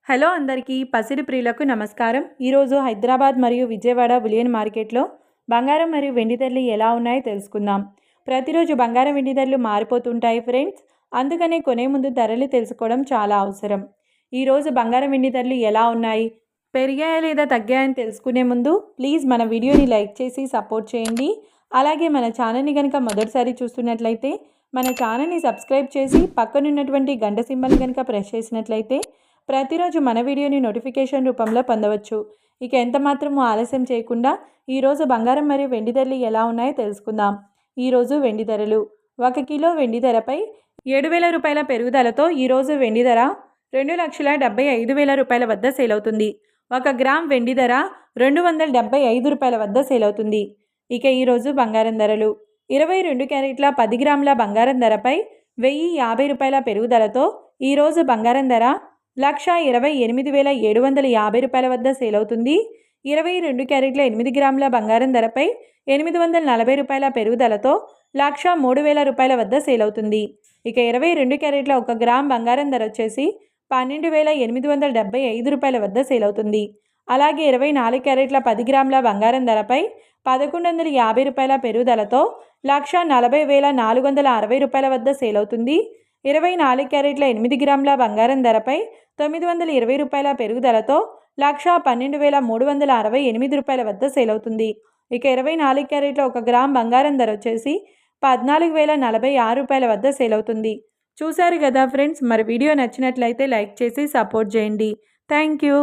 Hello అందరికీ పసిడి ప్రియులకు నమస్కారం. ఈరోజు హైదరాబాద్ మరియు విజయవాడ బులియన్ మార్కెట్లో బంగారం మరియు వెండి ధరలు ఎలా ఉన్నాయో తెలుసుకుందాం. ప్రతిరోజు బంగారం వెండి ధరలు మారిపోతుంటాయి ఫ్రెండ్స్. అందుకనే కొనే ముందు ధరలు తెలుసుకోవడం చాలా అవసరం. ఈరోజు బంగారం వెండి ధరలు ఎలా ఉన్నాయి, పెరిగాయా లేదా తగ్గాయని తెలుసుకునే ముందు ప్లీజ్ మన వీడియోని లైక్ చేసి సపోర్ట్ చేయండి. అలాగే మన ఛానల్ని కనుక మొదటిసారి చూస్తున్నట్లయితే మన ఛానల్ని సబ్స్క్రైబ్ చేసి పక్కనున్నటువంటి గంట సింబల్ని కనుక ప్రెస్ చేసినట్లయితే ప్రతిరోజు మన వీడియోని నోటిఫికేషన్ రూపంలో పొందవచ్చు. ఇక ఎంత మాత్రము ఆలస్యం చేయకుండా ఈరోజు బంగారం మరియు వెండి ధరలు ఎలా ఉన్నాయో తెలుసుకుందాం. ఈరోజు వెండి ధరలు 1 కిలో వెండి ధరపై 7,000 రూపాయల పెరుగుదలతో ఈరోజు వెండి ధర 2,75,000 రూపాయల వద్ద సేల్ అవుతుంది. 1 గ్రామ్ వెండి ధర 275 రూపాయల వద్ద సేల్ అవుతుంది. ఇక ఈరోజు బంగారం ధరలు 22 క్యారెట్ల 10 గ్రాముల బంగారం ధరపై 1,050 రూపాయల పెరుగుదలతో ఈరోజు బంగారం ధర 1,28,750 రూపాయల వద్ద సేల్ అవుతుంది. 22 క్యారెట్ల 8 గ్రాముల బంగారం ధరపై 840 రూపాయల పెరుగుదలతో 1,03,000 రూపాయల వద్ద సేల్ అవుతుంది. ఇక 22 క్యారెట్ల 1 గ్రామ్ బంగారం ధర వచ్చేసి 12,875 రూపాయల వద్ద సేల్ అవుతుంది. అలాగే 24 క్యారెట్ల 10 గ్రాముల బంగారం ధరపై 1,150 రూపాయల పెరుగుదలతో 1,40,460 రూపాయల వద్ద సేల్ అవుతుంది. 24 క్యారెట్ల 8 గ్రాముల బంగారం ధరపై 920 రూపాయల పెరుగుదలతో 1,12,368 రూపాయల వద్ద సేల్ అవుతుంది. ఇక 24 క్యారెట్ల 1 గ్రామ్ బంగారం ధర వచ్చేసి 14,046 రూపాయల వద్ద సేల్ అవుతుంది. చూశారు కదా ఫ్రెండ్స్, మరి వీడియో నచ్చినట్లయితే లైక్ చేసి సపోర్ట్ చేయండి. Thank you.